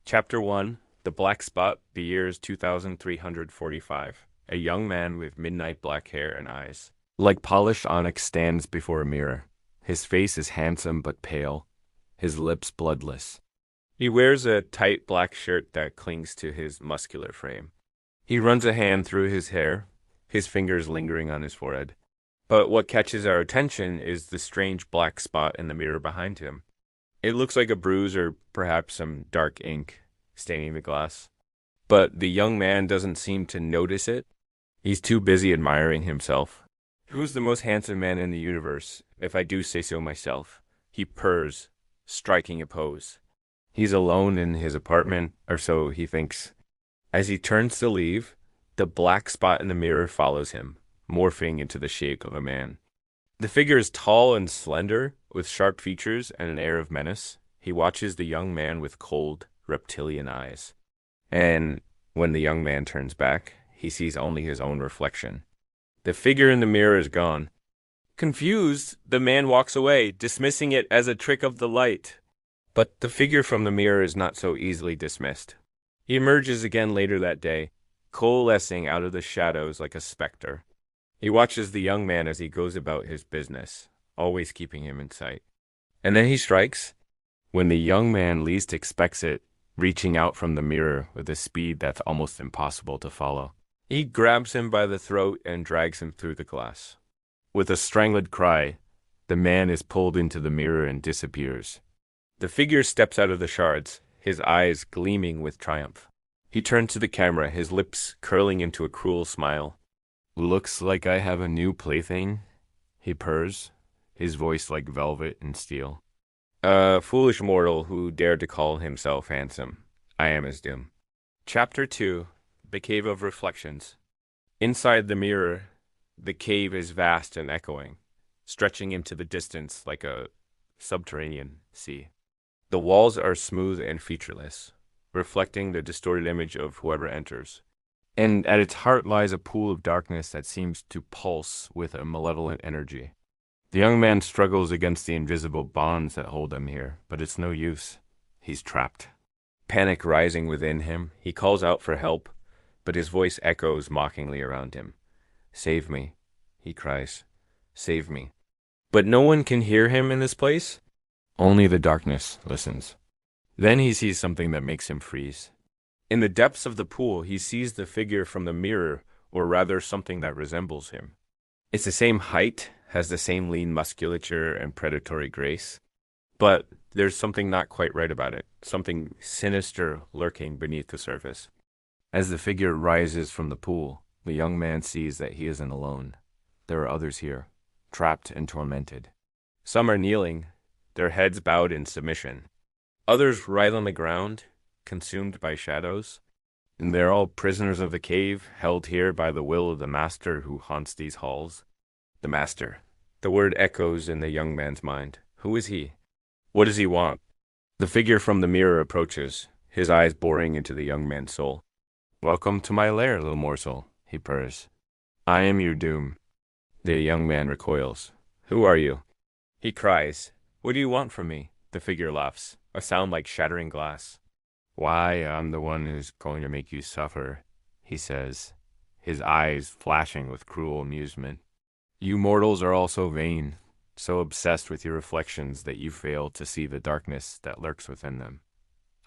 Chapter 1 The Black Spot, the year is 2345. A young man with midnight black hair and eyes. Like polished onyx stands before a mirror. His face is handsome but pale, his lips bloodless. He wears a tight black shirt that clings to his muscular frame. He runs a hand through his hair, his fingers lingering on his forehead. But what catches our attention is the strange black spot in the mirror behind him. It looks like a bruise or perhaps some dark ink staining the glass. But the young man doesn't seem to notice it. He's too busy admiring himself. Who's the most handsome man in the universe, if I do say so myself? He purrs, striking a pose. He's alone in his apartment, or so he thinks. As he turns to leave, the black spot in the mirror follows him, morphing into the shape of a man. The figure is tall and slender, with sharp features and an air of menace. He watches the young man with cold, reptilian eyes. And when the young man turns back, he sees only his own reflection. The figure in the mirror is gone. Confused, the man walks away, dismissing it as a trick of the light. But the figure from the mirror is not so easily dismissed. He emerges again later that day, coalescing out of the shadows like a specter. He watches the young man as he goes about his business, always keeping him in sight. And then he strikes, when the young man least expects it, reaching out from the mirror with a speed that's almost impossible to follow. He grabs him by the throat and drags him through the glass. With a strangled cry, the man is pulled into the mirror and disappears. The figure steps out of the shards, his eyes gleaming with triumph. He turns to the camera, his lips curling into a cruel smile. "Looks like I have a new plaything," he purrs, his voice like velvet and steel. "A foolish mortal who dared to call himself handsome. I am his doom." Chapter 2 The Cave of Reflections. Inside the mirror, the cave is vast and echoing, stretching into the distance like a subterranean sea. The walls are smooth and featureless, reflecting the distorted image of whoever enters. And at its heart lies a pool of darkness that seems to pulse with a malevolent energy. The young man struggles against the invisible bonds that hold him here, but it's no use. He's trapped. Panic rising within him, he calls out for help, but his voice echoes mockingly around him. "Save me," he cries. "Save me." But no one can hear him in this place. Only the darkness listens. Then he sees something that makes him freeze. In the depths of the pool, he sees the figure from the mirror, or rather something that resembles him. It's the same height, has the same lean musculature and predatory grace, but there's something not quite right about it, something sinister lurking beneath the surface. As the figure rises from the pool, the young man sees that he isn't alone. There are others here, trapped and tormented. Some are kneeling, their heads bowed in submission. Others writhe on the ground, consumed by shadows. And they're all prisoners of the cave, held here by the will of the master who haunts these halls. The master. The word echoes in the young man's mind. Who is he? What does he want? The figure from the mirror approaches, his eyes boring into the young man's soul. "Welcome to my lair, little morsel," he purrs. "I am your doom." The young man recoils. "Who are you?" He cries. "What do you want from me?" The figure laughs, a sound like shattering glass. "Why, I'm the one who's going to make you suffer," he says, his eyes flashing with cruel amusement. "You mortals are all so vain, so obsessed with your reflections that you fail to see the darkness that lurks within them.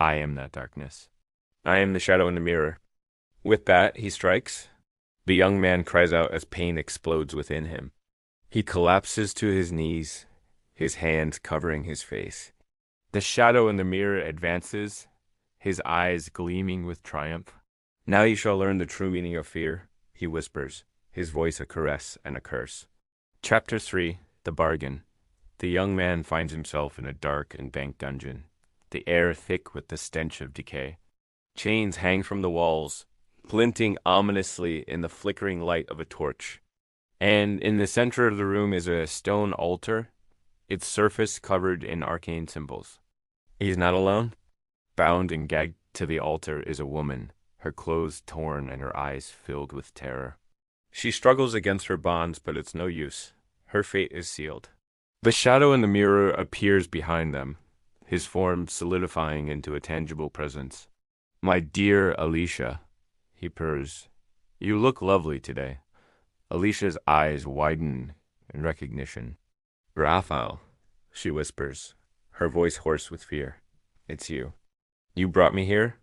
I am that darkness. I am the shadow in the mirror." With that, he strikes. The young man cries out as pain explodes within him. He collapses to his knees, his hands covering his face. The shadow in the mirror advances, his eyes gleaming with triumph. "Now you shall learn the true meaning of fear," he whispers, his voice a caress and a curse. Chapter 3 The Bargain. The young man finds himself in a dark and dank dungeon, the air thick with the stench of decay. Chains hang from the walls, glinting ominously in the flickering light of a torch. And in the center of the room is a stone altar, its surface covered in arcane symbols. He's not alone. Bound and gagged to the altar is a woman, her clothes torn and her eyes filled with terror. She struggles against her bonds, but it's no use. Her fate is sealed. The shadow in the mirror appears behind them, his form solidifying into a tangible presence. My dear Alicia, he purrs, you look lovely today. Alicia's eyes widen in recognition. Raphael, she whispers, her voice hoarse with fear. It's you. You brought me here?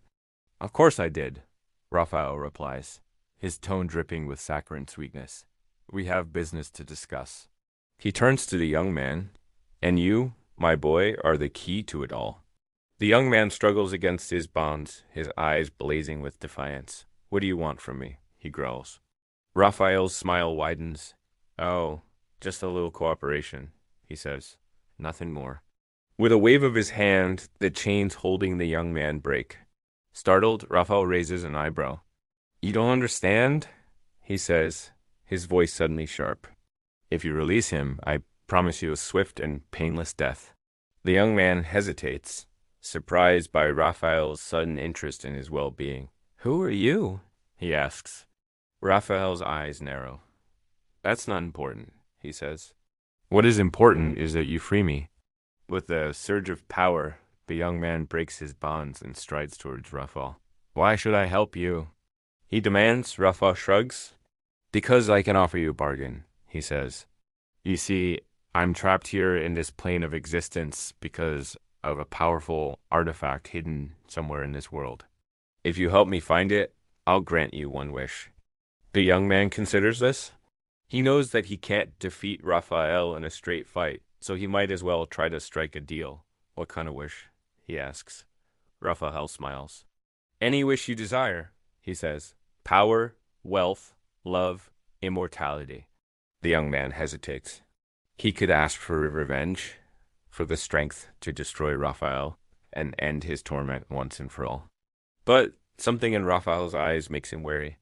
Of course I did, Raphael replies, his tone dripping with saccharine sweetness. We have business to discuss. He turns to the young man. And you, my boy, are the key to it all. The young man struggles against his bonds, his eyes blazing with defiance. What do you want from me? He growls. Raphael's smile widens. Oh, just a little cooperation, he says. Nothing more. With a wave of his hand, the chains holding the young man break. Startled, Raphael raises an eyebrow. You don't understand? He says, his voice suddenly sharp. If you release him, I promise you a swift and painless death. The young man hesitates, surprised by Raphael's sudden interest in his well-being. Who are you? He asks. Raphael's eyes narrow. That's not important, he says. What is important is that you free me. With a surge of power, the young man breaks his bonds and strides towards Raphael. Why should I help you? He demands. Raphael shrugs. Because I can offer you a bargain, he says. You see, I'm trapped here in this plane of existence because of a powerful artifact hidden somewhere in this world. If you help me find it, I'll grant you one wish. The young man considers this. He knows that he can't defeat Raphael in a straight fight, so he might as well try to strike a deal. What kind of wish? He asks. Raphael smiles. Any wish you desire, he says. Power, wealth, love, immortality. The young man hesitates. He could ask for revenge, for the strength to destroy Raphael and end his torment once and for all. But something in Raphael's eyes makes him wary.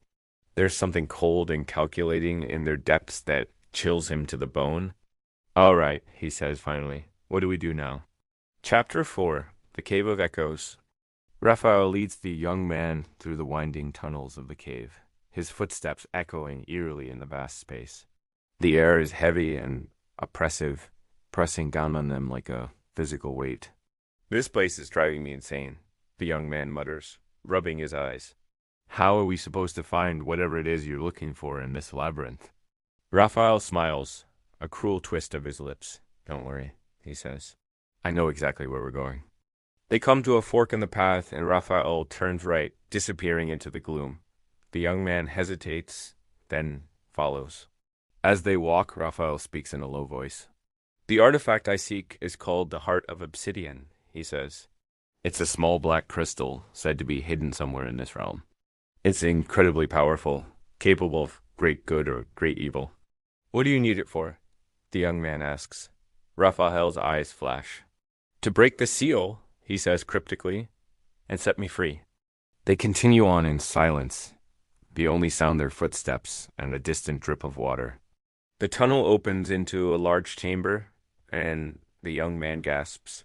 There's something cold and calculating in their depths that chills him to the bone. All right, he says finally. What do we do now? Chapter 4, The Cave of Echoes. Raphael leads the young man through the winding tunnels of the cave, his footsteps echoing eerily in the vast space. The air is heavy and oppressive, pressing down on them like a physical weight. This place is driving me insane, the young man mutters, rubbing his eyes. How are we supposed to find whatever it is you're looking for in this labyrinth? Raphael smiles, a cruel twist of his lips. Don't worry, he says. I know exactly where we're going. They come to a fork in the path, and Raphael turns right, disappearing into the gloom. The young man hesitates, then follows. As they walk, Raphael speaks in a low voice. The artifact I seek is called the Heart of Obsidian, he says. It's a small black crystal said to be hidden somewhere in this realm. It's incredibly powerful, capable of great good or great evil. What do you need it for? The young man asks. Raphael's eyes flash. To break the seal, he says cryptically, and set me free. They continue on in silence, the only sound their footsteps and a distant drip of water. The tunnel opens into a large chamber, and the young man gasps.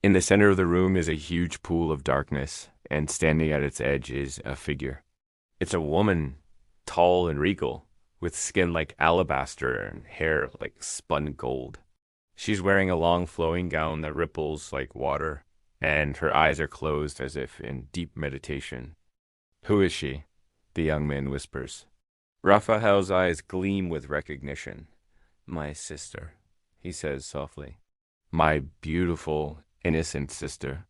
In the center of the room is a huge pool of darkness, and standing at its edge is a figure. It's a woman, tall and regal, with skin like alabaster and hair like spun gold. She's wearing a long flowing gown that ripples like water, and her eyes are closed as if in deep meditation. Who is she? The young man whispers. Raphael's eyes gleam with recognition. My sister, he says softly. My beautiful, innocent sister.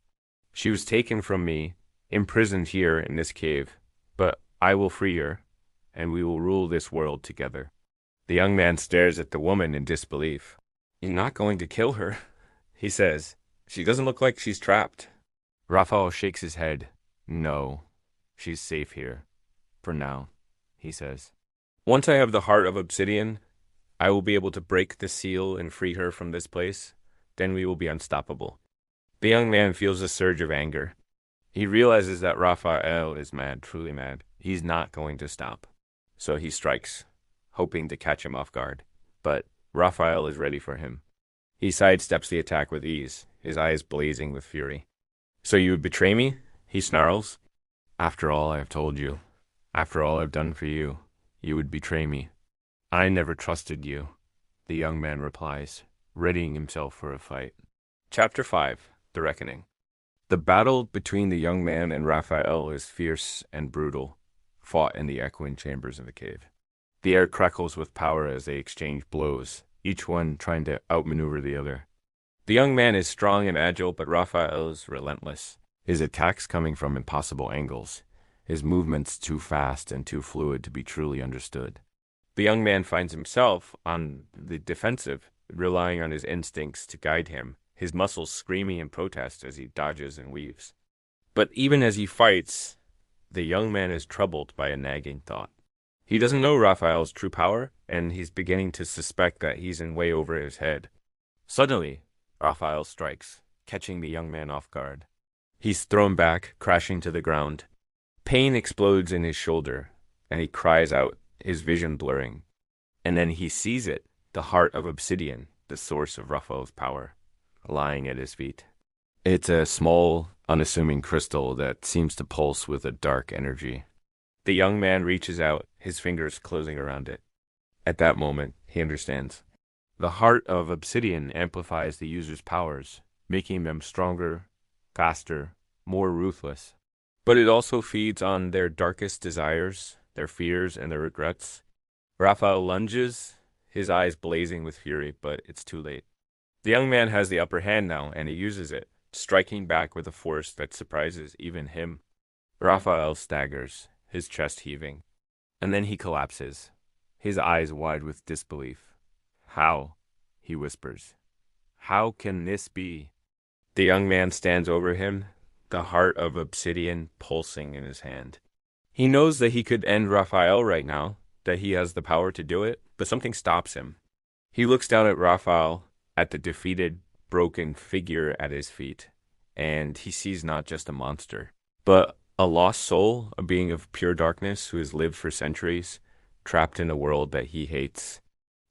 She was taken from me, imprisoned here in this cave, but I will free her, and we will rule this world together. The young man stares at the woman in disbelief. You're not going to kill her, he says. She doesn't look like she's trapped. Raphael shakes his head. No, she's safe here. For now, he says. Once I have the Heart of Obsidian, I will be able to break the seal and free her from this place. Then we will be unstoppable. The young man feels a surge of anger. He realizes that Raphael is mad, truly mad. He's not going to stop. So he strikes, hoping to catch him off guard. But Raphael is ready for him. He sidesteps the attack with ease, his eyes blazing with fury. So you would betray me? He snarls. After all I have told you, after all I've done for you, you would betray me. I never trusted you, the young man replies, readying himself for a fight. Chapter 5. the reckoning. The battle between the young man and Raphael is fierce and brutal, fought in the echoing chambers of the cave. The air crackles with power as they exchange blows, each one trying to outmaneuver the other. The young man is strong and agile, but Raphael is relentless, his attacks coming from impossible angles, his movements too fast and too fluid to be truly understood. The young man finds himself on the defensive, relying on his instincts to guide him, his muscles screaming in protest as he dodges and weaves. But even as he fights, the young man is troubled by a nagging thought. He doesn't know Raphael's true power, and he's beginning to suspect that he's in way over his head. Suddenly, Raphael strikes, catching the young man off guard. He's thrown back, crashing to the ground. Pain explodes in his shoulder, and he cries out, his vision blurring. And then he sees it, the heart of obsidian, the source of Raphael's power, lying at his feet. It's a small, unassuming crystal that seems to pulse with a dark energy. The young man reaches out, his fingers closing around it. At that moment, he understands. The heart of obsidian amplifies the user's powers, making them stronger, faster, more ruthless. But it also feeds on their darkest desires, their fears, and their regrets. Raphael lunges, his eyes blazing with fury, but it's too late. The young man has the upper hand now, and he uses it, striking back with a force that surprises even him. Raphael staggers, his chest heaving, and then he collapses, his eyes wide with disbelief. How? He whispers. How can this be? The young man stands over him, the heart of obsidian pulsing in his hand. He knows that he could end Raphael right now, that he has the power to do it, but something stops him. He looks down at Raphael, at the defeated, broken figure at his feet, and he sees not just a monster, but a lost soul, a being of pure darkness who has lived for centuries, trapped in a world that he hates.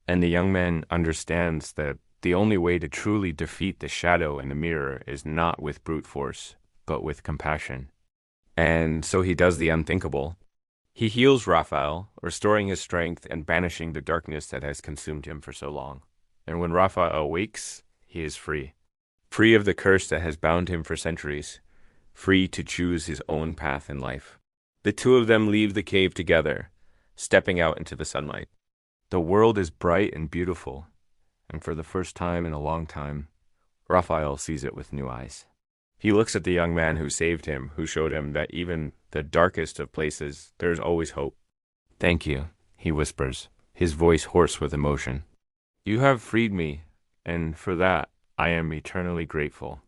And the young man understands that the only way to truly defeat the shadow in the mirror is not with brute force, but with compassion. And so he does the unthinkable. He heals Raphael, restoring his strength and banishing the darkness that has consumed him for so long. And when Raphael awakes, he is free. Free of the curse that has bound him for centuries. Free to choose his own path in life. The two of them leave the cave together, stepping out into the sunlight. The world is bright and beautiful, and for the first time in a long time, Raphael sees it with new eyes. He looks at the young man who saved him, who showed him that even the darkest of places, there is always hope. Thank you, he whispers, his voice hoarse with emotion. You have freed me, and for that, I am eternally grateful.